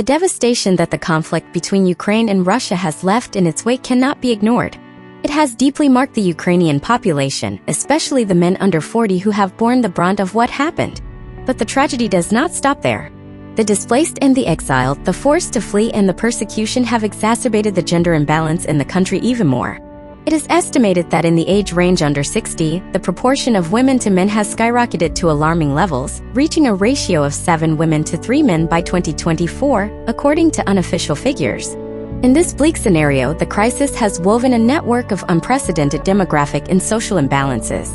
The devastation that the conflict between Ukraine and Russia has left in its wake cannot be ignored. It has deeply marked the Ukrainian population, especially the men under 40 who have borne the brunt of what happened. But the tragedy does not stop there. The displaced and the exiled, the forced to flee and the persecution have exacerbated the gender imbalance in the country even more. It is estimated that in the age range under 60, the proportion of women to men has skyrocketed to alarming levels, reaching a ratio of 7 women to 3 men by 2024, according to unofficial figures. In this bleak scenario, the crisis has woven a network of unprecedented demographic and social imbalances.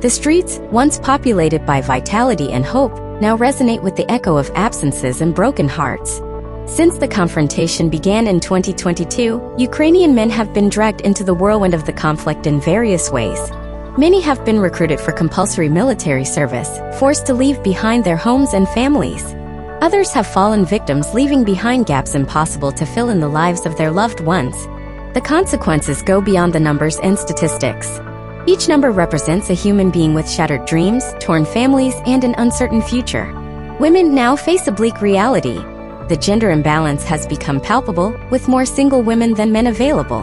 The streets, once populated by vitality and hope, now resonate with the echo of absences and broken hearts. Since the confrontation began in 2022, Ukrainian men have been dragged into the whirlwind of the conflict in various ways. Many have been recruited for compulsory military service, forced to leave behind their homes and families. Others have fallen victims, leaving behind gaps impossible to fill in the lives of their loved ones. The consequences go beyond the numbers and statistics. Each number represents a human being with shattered dreams, torn families, and an uncertain future. Women now face a bleak reality. The gender imbalance has become palpable, with more single women than men available.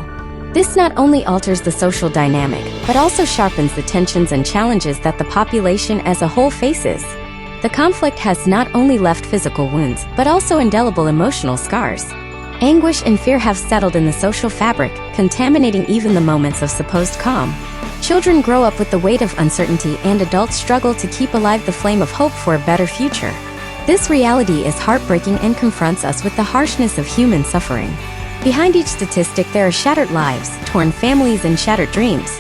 This not only alters the social dynamic, but also sharpens the tensions and challenges that the population as a whole faces. The conflict has not only left physical wounds, but also indelible emotional scars. Anguish and fear have settled in the social fabric, contaminating even the moments of supposed calm. Children grow up with the weight of uncertainty, and adults struggle to keep alive the flame of hope for a better future. This reality is heartbreaking and confronts us with the harshness of human suffering. Behind each statistic there are shattered lives, torn families, and shattered dreams.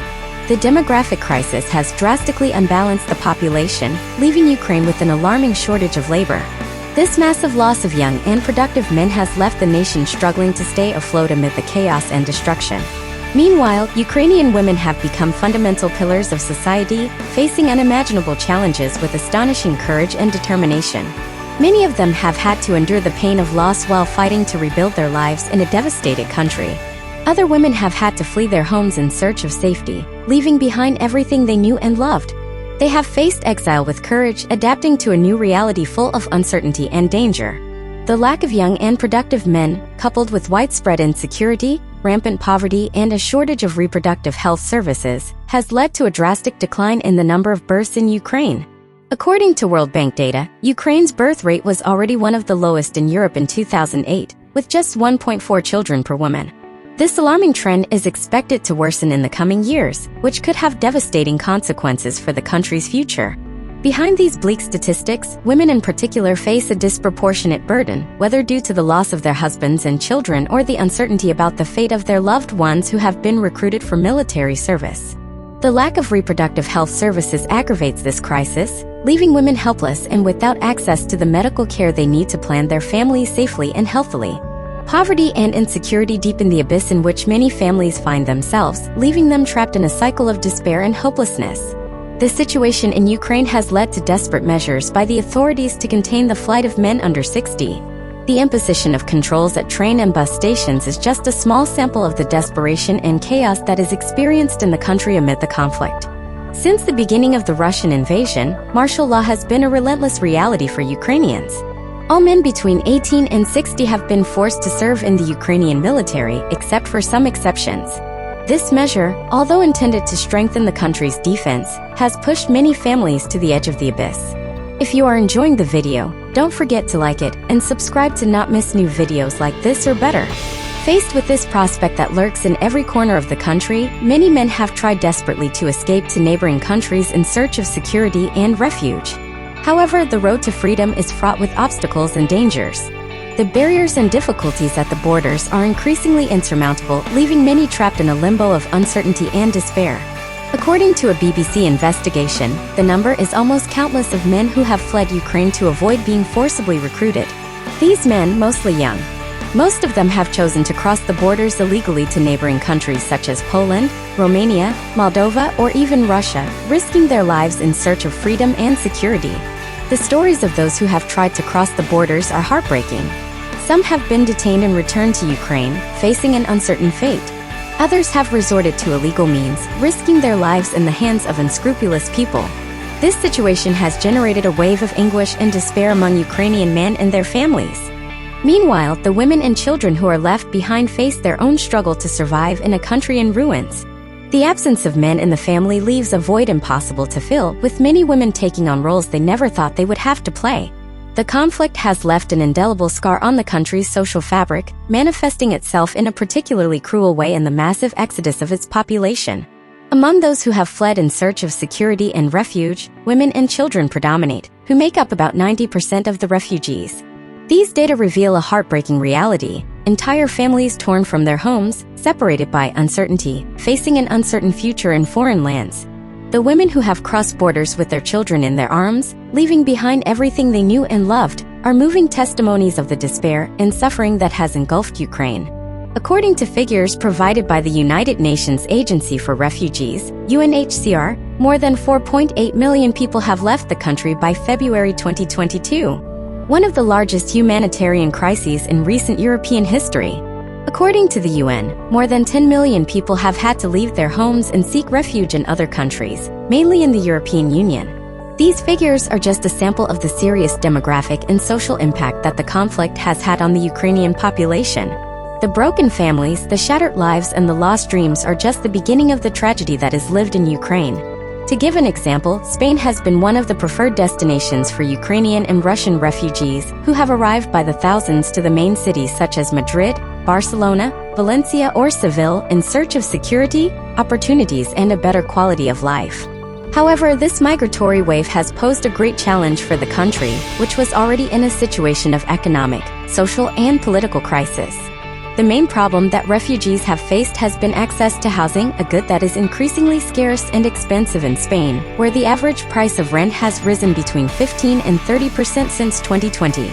The demographic crisis has drastically unbalanced the population, leaving Ukraine with an alarming shortage of labor. This massive loss of young and productive men has left the nation struggling to stay afloat amid the chaos and destruction. Meanwhile, Ukrainian women have become fundamental pillars of society, facing unimaginable challenges with astonishing courage and determination. Many of them have had to endure the pain of loss while fighting to rebuild their lives in a devastated country. Other women have had to flee their homes in search of safety, leaving behind everything they knew and loved. They have faced exile with courage, adapting to a new reality full of uncertainty and danger. The lack of young and productive men, coupled with widespread insecurity, rampant poverty, and a shortage of reproductive health services, has led to a drastic decline in the number of births in Ukraine. According to World Bank data, Ukraine's birth rate was already one of the lowest in Europe in 2008, with just 1.4 children per woman. This alarming trend is expected to worsen in the coming years, which could have devastating consequences for the country's future. Behind these bleak statistics, women in particular face a disproportionate burden, whether due to the loss of their husbands and children or the uncertainty about the fate of their loved ones who have been recruited for military service. The lack of reproductive health services aggravates this crisis, leaving women helpless and without access to the medical care they need to plan their families safely and healthily. Poverty and insecurity deepen the abyss in which many families find themselves, leaving them trapped in a cycle of despair and hopelessness. The situation in Ukraine has led to desperate measures by the authorities to contain the flight of men under 60. The imposition of controls at train and bus stations is just a small sample of the desperation and chaos that is experienced in the country amid the conflict. Since the beginning of the Russian invasion, martial law has been a relentless reality for Ukrainians. All men between 18 and 60 have been forced to serve in the Ukrainian military, except for some exceptions. This measure, although intended to strengthen the country's defense, has pushed many families to the edge of the abyss. If you are enjoying the video, don't forget to like it and subscribe to not miss new videos like this or better. Faced with this prospect that lurks in every corner of the country, many men have tried desperately to escape to neighboring countries in search of security and refuge. However, the road to freedom is fraught with obstacles and dangers. The barriers and difficulties at the borders are increasingly insurmountable, leaving many trapped in a limbo of uncertainty and despair. According to a BBC investigation, the number is almost countless of men who have fled Ukraine to avoid being forcibly recruited. These men, mostly young, most of them have chosen to cross the borders illegally to neighboring countries such as Poland, Romania, Moldova, or even Russia, risking their lives in search of freedom and security. The stories of those who have tried to cross the borders are heartbreaking. Some have been detained and returned to Ukraine, facing an uncertain fate. Others have resorted to illegal means, risking their lives in the hands of unscrupulous people. This situation has generated a wave of anguish and despair among Ukrainian men and their families. Meanwhile, the women and children who are left behind face their own struggle to survive in a country in ruins. The absence of men in the family leaves a void impossible to fill, with many women taking on roles they never thought they would have to play. The conflict has left an indelible scar on the country's social fabric, manifesting itself in a particularly cruel way in the massive exodus of its population. Among those who have fled in search of security and refuge, women and children predominate, who make up about 90% of the refugees. These data reveal a heartbreaking reality: entire families torn from their homes, separated by uncertainty, facing an uncertain future in foreign lands. The women who have crossed borders with their children in their arms, leaving behind everything they knew and loved, are moving testimonies of the despair and suffering that has engulfed Ukraine. According to figures provided by the United Nations Agency for Refugees, UNHCR, more than 4.8 million people have left the country by February 2022. One of the largest humanitarian crises in recent European history. According to the UN, more than 10 million people have had to leave their homes and seek refuge in other countries, mainly in the European Union. These figures are just a sample of the serious demographic and social impact that the conflict has had on the Ukrainian population. The broken families, the shattered lives, and the lost dreams are just the beginning of the tragedy that is lived in Ukraine. To give an example, Spain has been one of the preferred destinations for Ukrainian and Russian refugees who have arrived by the thousands to the main cities such as Madrid, Barcelona, Valencia, or Seville in search of security, opportunities, and a better quality of life. However, this migratory wave has posed a great challenge for the country, which was already in a situation of economic, social, and political crisis. The main problem that refugees have faced has been access to housing, a good that is increasingly scarce and expensive in Spain, where the average price of rent has risen between 15% and 30% since 2020.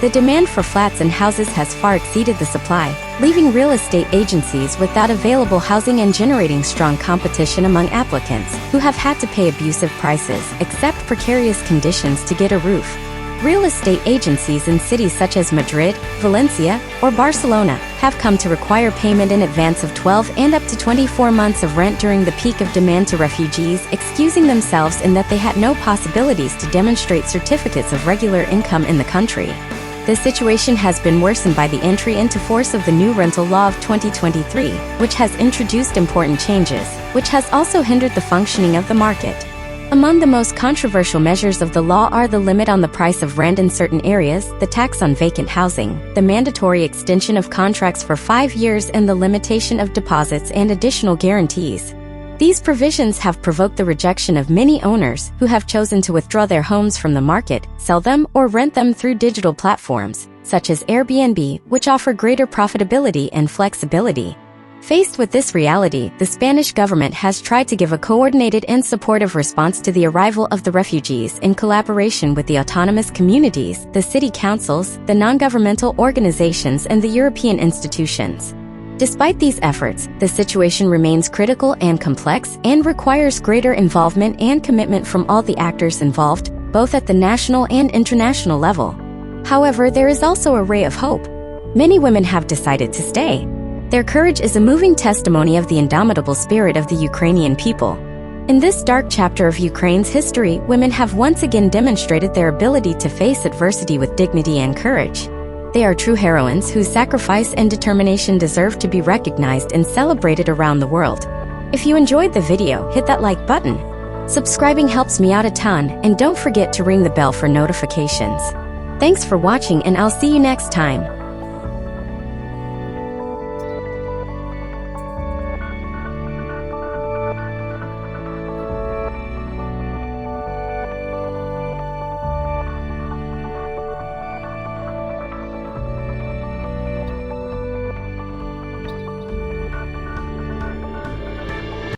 The demand for flats and houses has far exceeded the supply, leaving real estate agencies without available housing and generating strong competition among applicants, who have had to pay abusive prices, accept precarious conditions to get a roof. Real estate agencies in cities such as Madrid, Valencia, or Barcelona have come to require payment in advance of 12 and up to 24 months of rent during the peak of demand to refugees, excusing themselves in that they had no possibilities to demonstrate certificates of regular income in the country. The situation has been worsened by the entry into force of the new rental law of 2023, which has introduced important changes, which has also hindered the functioning of the market. Among the most controversial measures of the law are the limit on the price of rent in certain areas, the tax on vacant housing, the mandatory extension of contracts for 5 years, and the limitation of deposits and additional guarantees. These provisions have provoked the rejection of many owners who have chosen to withdraw their homes from the market, sell them, or rent them through digital platforms, such as Airbnb, which offer greater profitability and flexibility. Faced with this reality, the Spanish government has tried to give a coordinated and supportive response to the arrival of the refugees in collaboration with the autonomous communities, the city councils, the non-governmental organizations, and the European institutions. Despite these efforts, the situation remains critical and complex and requires greater involvement and commitment from all the actors involved, both at the national and international level. However, there is also a ray of hope. Many women have decided to stay. Their courage is a moving testimony of the indomitable spirit of the Ukrainian people. In this dark chapter of Ukraine's history, women have once again demonstrated their ability to face adversity with dignity and courage. They are true heroines whose sacrifice and determination deserve to be recognized and celebrated around the world. If you enjoyed the video, hit that like button. Subscribing helps me out a ton, and don't forget to ring the bell for notifications. Thanks for watching, and I'll see you next time.